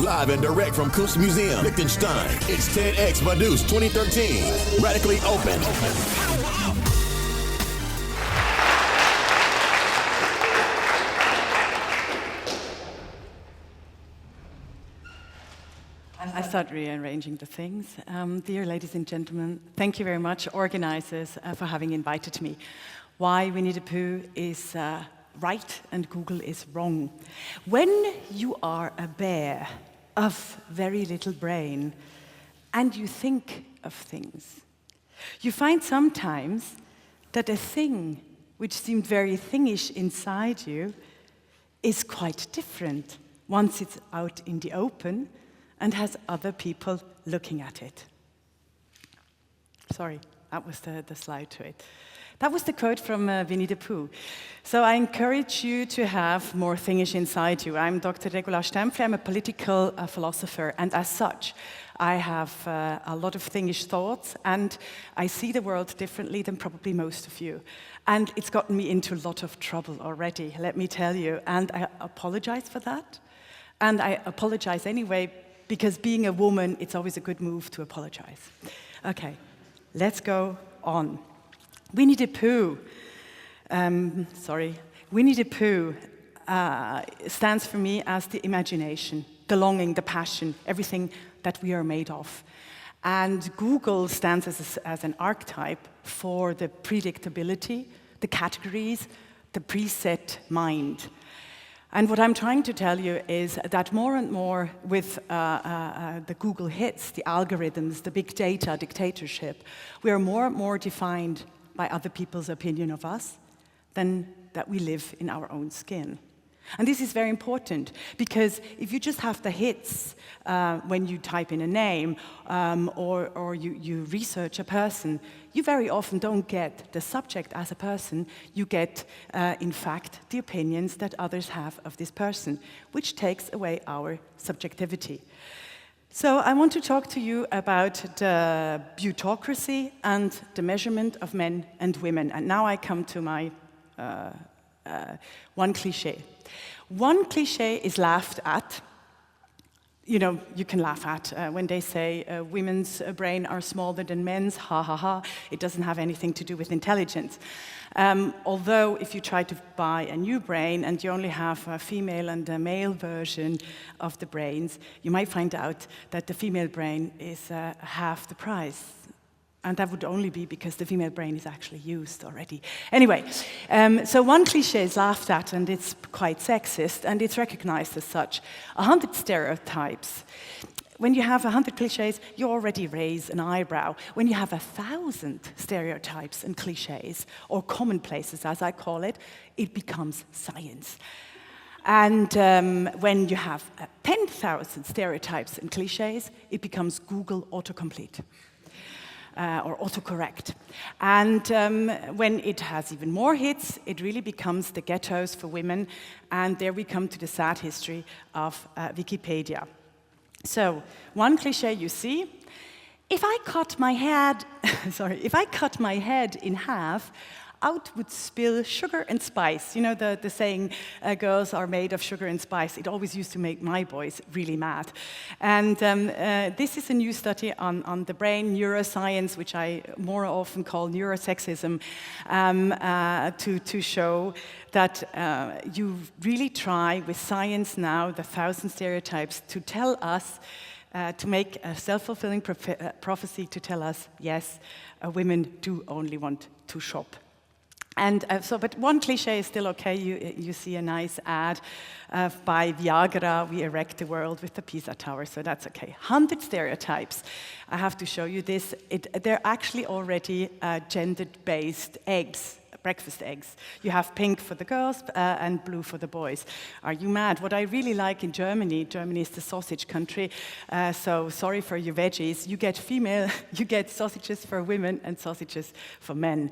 Live and direct from Kunstmuseum, Liechtenstein. It's TEDxVaduz 2013. Radically open. I start rearranging the things. Dear ladies and gentlemen, thank you very much, organizers, for having invited me. Why Winnie the Pooh is right and Google is wrong. When you are a bear of very little brain and you think of things, you find sometimes that a thing which seemed very thingish inside you is quite different once it's out in the open and has other people looking at it. Sorry, that was the slide to it. That was the quote from Winnie the Pooh. So I encourage you to have more thingish inside you. I'm Dr. Regula Stämpfli. I'm a political philosopher, and as such, I have a lot of thingish thoughts, and I see the world differently than probably most of you. And it's gotten me into a lot of trouble already, let me tell you, and I apologize for that. And I apologize anyway, because being a woman, it's always a good move to apologize. Okay, let's go on. Winnie the Pooh, Winnie the Pooh stands for me as the imagination, the longing, the passion, everything that we are made of. And Google stands as an archetype for the predictability, the categories, the preset mind. And what I'm trying to tell you is that more and more with the Google hits, the algorithms, the big data dictatorship, we are more and more defined by other people's opinion of us than that we live in our own skin. And this is very important, because if you just have the hits when you type in a name or you research a person, you very often don't get the subject as a person. You get, in fact, the opinions that others have of this person, which takes away our subjectivity. So I want to talk to you about the bureaucracy and the measurement of men and women. And now I come to my one cliché. One cliché is laughed at. You know, you can laugh at when they say women's brain are smaller than men's, ha ha ha. It doesn't have anything to do with intelligence. Although if you try to buy a new brain and you only have a female and a male version of the brains, you might find out that the female brain is half the price. And that would only be because the female brain is actually used already. Anyway, so one cliché is laughed at, and it's quite sexist, and it's recognized as such. 100 stereotypes. When you have 100 clichés, you already raise an eyebrow. When you have 1,000 stereotypes and clichés, or commonplaces as I call it, it becomes science. And when you have 10,000 stereotypes and clichés, it becomes Google autocomplete. Or autocorrect. And when it has even more hits, it really becomes the ghettos for women, and there we come to the sad history of Wikipedia. So, one cliché you see, if I cut my head, if I cut my head in half, out would spill sugar and spice. You know the saying, girls are made of sugar and spice. It always used to make my boys really mad. And this is a new study on the brain, neuroscience, which I more often call neurosexism, to show that you really try with science now, the 1,000 stereotypes, to tell us, to make a self-fulfilling prophecy to tell us, yes, women do only want to shop. And but one cliché is still okay. You see a nice ad by Viagra, we erect the world with the Pisa Tower, so that's okay. 100 stereotypes. I have to show you this. They're actually already gender-based eggs, breakfast eggs. You have pink for the girls and blue for the boys. Are you mad? What I really like in Germany is the sausage country, so sorry for you veggies, you get sausages for women and sausages for men.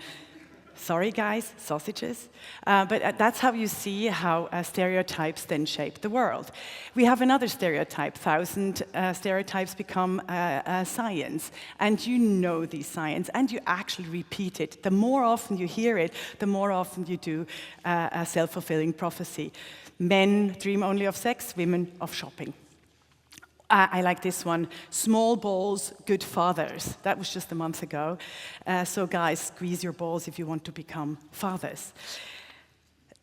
Sorry guys, sausages. But that's how you see how stereotypes then shape the world. We have another stereotype. 1,000 stereotypes become science. And you know these science, and you actually repeat it. The more often you hear it, the more often you do a self-fulfilling prophecy. Men dream only of sex, women of shopping. I like this one. Small balls, good fathers. That was just a month ago. So guys, squeeze your balls if you want to become fathers.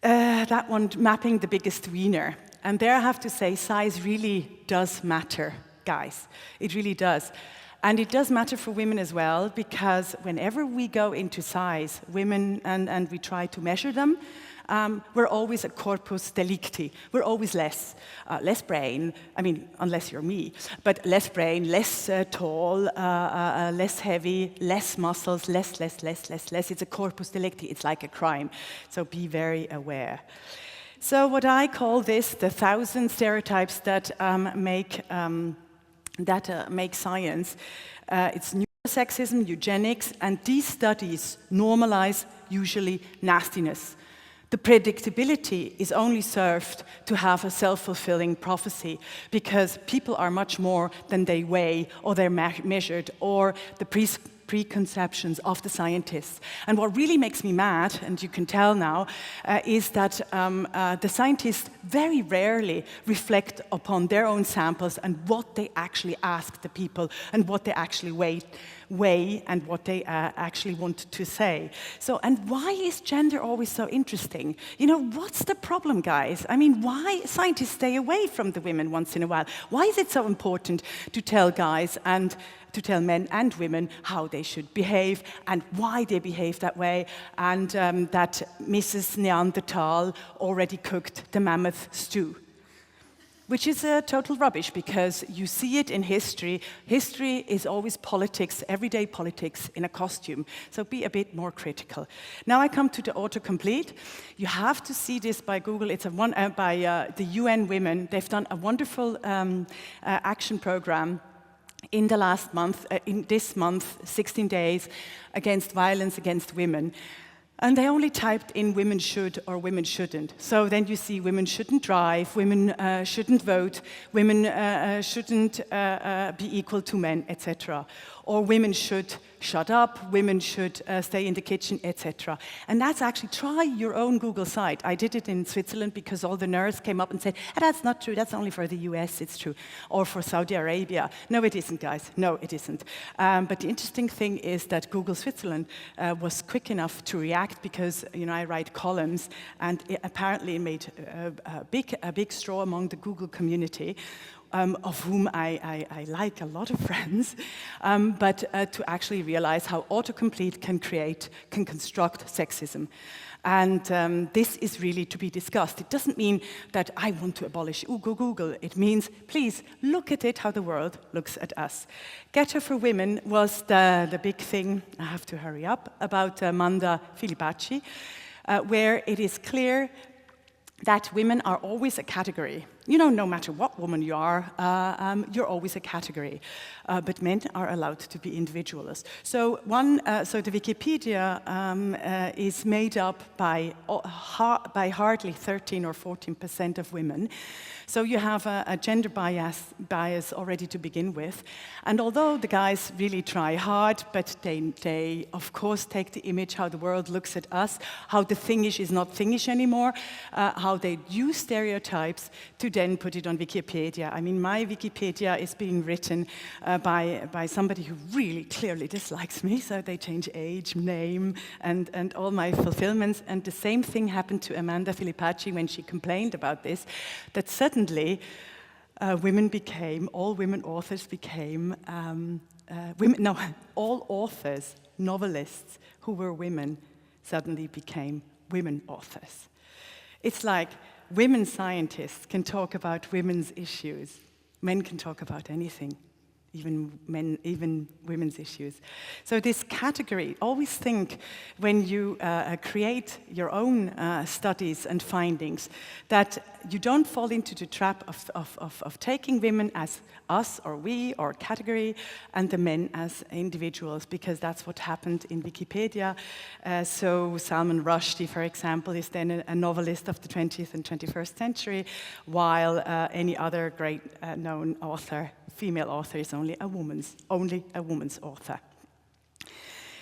That one, mapping the biggest wiener. And there I have to say, size really does matter, guys. It really does. And it does matter for women as well, because whenever we go into size, women, and we try to measure them, we're always a corpus delicti. We're always less brain, I mean, unless you're me, but less brain, less tall, less heavy, less muscles, less. It's a corpus delicti. It's like a crime. So be very aware. So what I call this, the 1,000 stereotypes that make science, it's neurosexism, eugenics, and these studies normalize usually nastiness. The predictability is only served to have a self-fulfilling prophecy, because people are much more than they weigh or they're measured, or the preconceptions of the scientists. And what really makes me mad, and you can tell now, is that the scientists very rarely reflect upon their own samples and what they actually ask the people and what they actually weigh and what they actually want to say. So, and why is gender always so interesting? You know, what's the problem, guys? I mean, why scientists stay away from the women once in a while? Why is it so important to tell guys and to tell men and women how they should behave and why they behave that way, and that Mrs. Neanderthal already cooked the mammoth stew? Which is total rubbish, because you see it in history. History is always politics, everyday politics in a costume. So be a bit more critical. Now I come to the autocomplete. You have to see this by Google. It's by the UN Women. They've done a wonderful action program in the last month, in this month, 16 days, against violence against women. And they only typed in women should or women shouldn't. So then you see women shouldn't drive, women shouldn't vote, women shouldn't be equal to men, etc. Or women should shut up, women should stay in the kitchen, etc. And that's actually, try your own Google site. I did it in Switzerland because all the nerds came up and said, that's not true, that's only for the US, it's true. Or for Saudi Arabia. No, it isn't, guys. No, it isn't. But the interesting thing is that Google Switzerland was quick enough to react, because, you know, I write columns, and it apparently made a big straw among the Google community, of whom I like a lot of friends, but to actually realize how autocomplete can construct sexism. And this is really to be discussed. It doesn't mean that I want to abolish Google. It means, please, look at it how the world looks at us. Getter for Women was the big thing, I have to hurry up, about Manda Filipacci, where it is clear that women are always a category. You know, no matter what woman you are, you're always a category. But men are allowed to be individualists. So the Wikipedia is made up by hardly 13 or 14% of women. So you have a gender bias already to begin with. And although the guys really try hard, but they of course take the image how the world looks at us, how the thingish is not thingish anymore, how they use stereotypes to then put it on Wikipedia. I mean, my Wikipedia is being written by somebody who really clearly dislikes me, so they change age, name, and all my fulfillments. And the same thing happened to Amanda Filipacci when she complained about this, that suddenly all women authors became, all authors, novelists who were women suddenly became women authors. It's like women scientists can talk about women's issues. Men can talk about anything, even women's issues. So this category, always think when you create your own studies and findings, that you don't fall into the trap of taking women as us or we or category, and the men as individuals, because that's what happened in Wikipedia. So Salman Rushdie, for example, is then a novelist of the 20th and 21st century, while any other great known author, female author, is only a woman's author.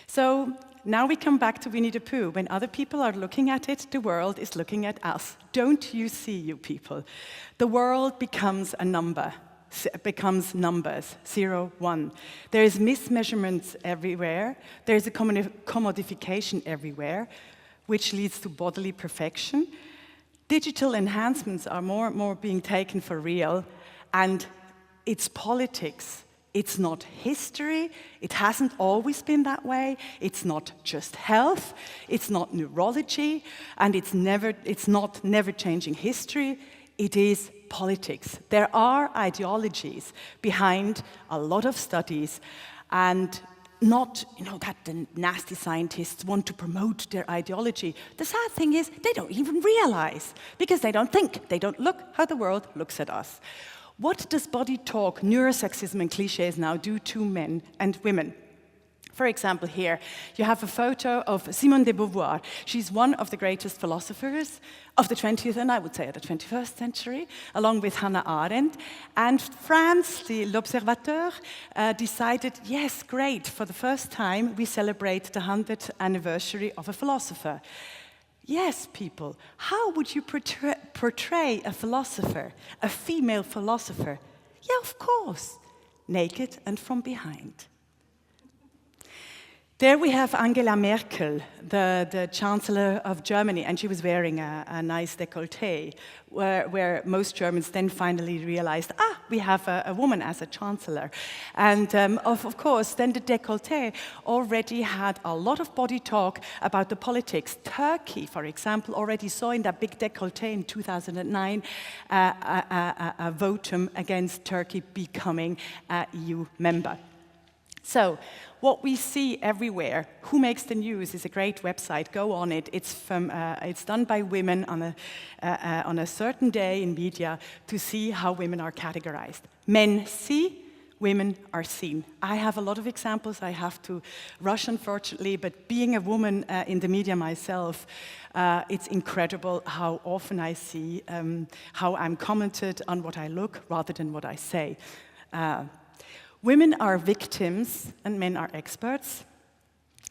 So now we come back to Winnie the Pooh. When other people are looking at it, the world is looking at us. Don't you see, you people? The world becomes a number. becomes numbers, 0, 1. There is mismeasurements everywhere. There is a commodification everywhere, which leads to bodily perfection. Digital enhancements are more and more being taken for real, and it's politics. It's not history. It hasn't always been that way. It's not just health. It's not neurology, and it's not never changing history. It is politics. There are ideologies behind a lot of studies, and not, that the nasty scientists want to promote their ideology. The sad thing is, they don't even realize, because they don't think, they don't look how the world looks at us. What does body talk, neurosexism, and cliches now do to men and women? For example, here, you have a photo of Simone de Beauvoir. She's one of the greatest philosophers of the 20th, and I would say the 21st century, along with Hannah Arendt. And France, L'Observateur, decided, yes, great, for the first time, we celebrate the 100th anniversary of a philosopher. Yes, people, how would you portray a philosopher, a female philosopher? Yeah, of course, naked and from behind. There we have Angela Merkel, the Chancellor of Germany, and she was wearing a nice décolleté, where most Germans then finally realized, we have a woman as a Chancellor. And of course, then the décolleté already had a lot of body talk about the politics. Turkey, for example, already saw in that big décolleté in 2009 a votum against Turkey becoming an EU member. So, what we see everywhere, Who Makes the News is a great website, go on it. It's done by women on a certain day in media to see how women are categorized. Men see, women are seen. I have a lot of examples, I have to rush unfortunately, but being a woman in the media myself, it's incredible how often I see how I'm commented on what I look rather than what I say. Women are victims and men are experts.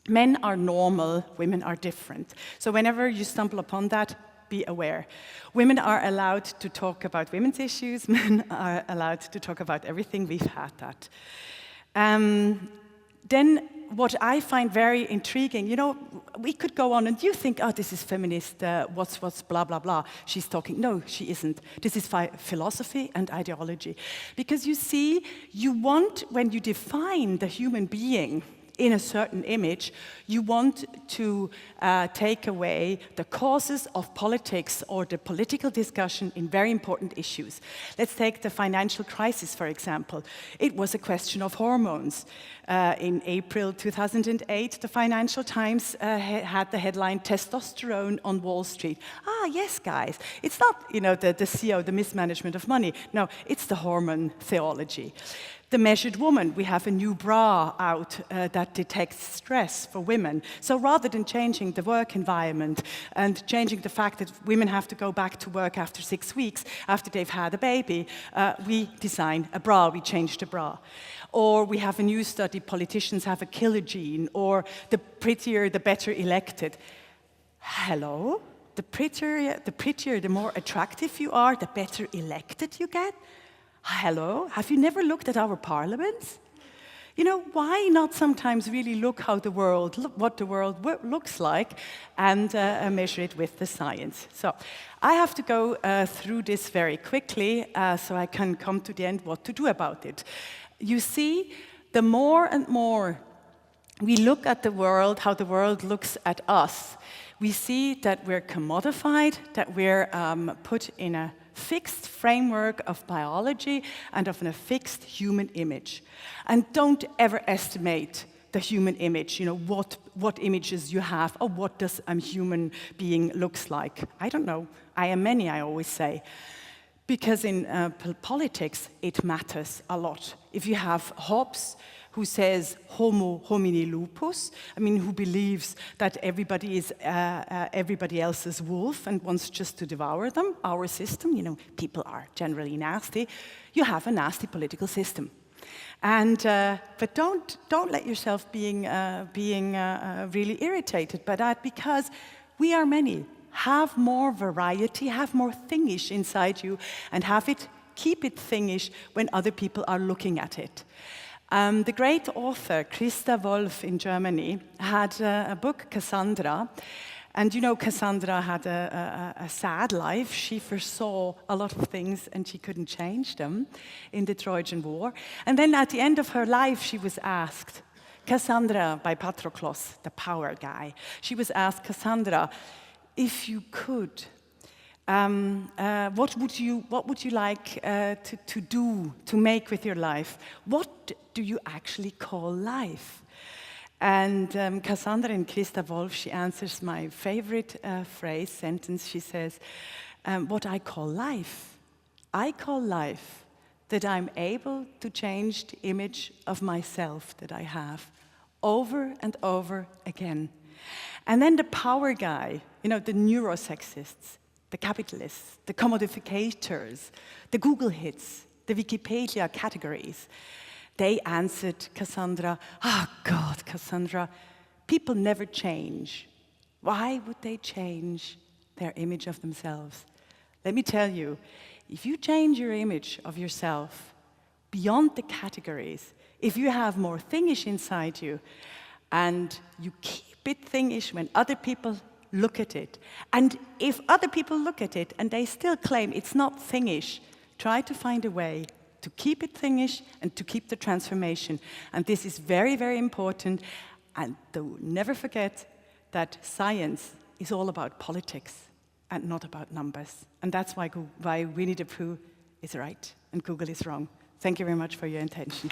Men are normal, women are different. So whenever you stumble upon that, be aware. Women are allowed to talk about women's issues, men are allowed to talk about everything, we've had that. Then what I find very intriguing, we could go on and you think, this is feminist, what's blah, blah, blah. She's talking. No, she isn't. This is philosophy and ideology. Because you see, you want, when you define the human being in a certain image, you want to take away the causes of politics or the political discussion in very important issues. Let's take the financial crisis, for example. It was a question of hormones. In April 2008, the Financial Times had the headline, Testosterone on Wall Street. Yes, guys, it's not, the CEO, the mismanagement of money. No, it's the hormone theology. The measured woman, we have a new bra out that detects stress for women. So rather than changing the work environment and changing the fact that women have to go back to work after 6 weeks, after they've had a baby, we design a bra, we change the bra. Or we have a new study, politicians have a killer gene, or the prettier, the better elected. Hello? The prettier, the more attractive you are, the better elected you get? Hello? Have you never looked at our parliaments? Why not sometimes really look what the world looks like and measure it with the science? So I have to go through this very quickly so I can come to the end what to do about it. You see, the more and more we look at the world, how the world looks at us, we see that we're commodified, that we're put in a fixed framework of biology and of a fixed human image. And don't ever estimate the human image, what images you have, or what does a human being looks like. I don't know. I am many, I always say. Because in politics, it matters a lot. If you have Hobbes, who says homo homini lupus, who believes that everybody is everybody else's wolf and wants just to devour them, our system, people are generally nasty, you have a nasty political system. And but don't let yourself being really irritated by that, because we are many. Have more variety, have more thingish inside you, and have it keep it thingish when other people are looking at it. The great author Christa Wolf in Germany had a book, Cassandra. And you know, Cassandra had a sad life. She foresaw a lot of things and she couldn't change them in the Trojan War. And then at the end of her life, she was asked, Cassandra, by Patroclus, the power guy, she was asked, Cassandra, if you could, what would you like to do, to make with your life? What do you actually call life? And Cassandra in Christa Wolf, she answers my favorite sentence. She says, what I call life that I'm able to change the image of myself that I have over and over again. And then the power guy, you know, the neurosexists, the capitalists, the commodificators, the Google hits, the Wikipedia categories, they answered Cassandra, oh God, Cassandra, people never change. Why would they change their image of themselves? Let me tell you, if you change your image of yourself beyond the categories, if you have more thingish inside you, and you keep it thingish when other people look at it, and if other people look at it and they still claim it's not thingish, try to find a way to keep it thingish and to keep the transformation. And this is very, very important. And never forget that science is all about politics and not about numbers. And that's why Winnie the Pooh is right and Google is wrong. Thank you very much for your attention.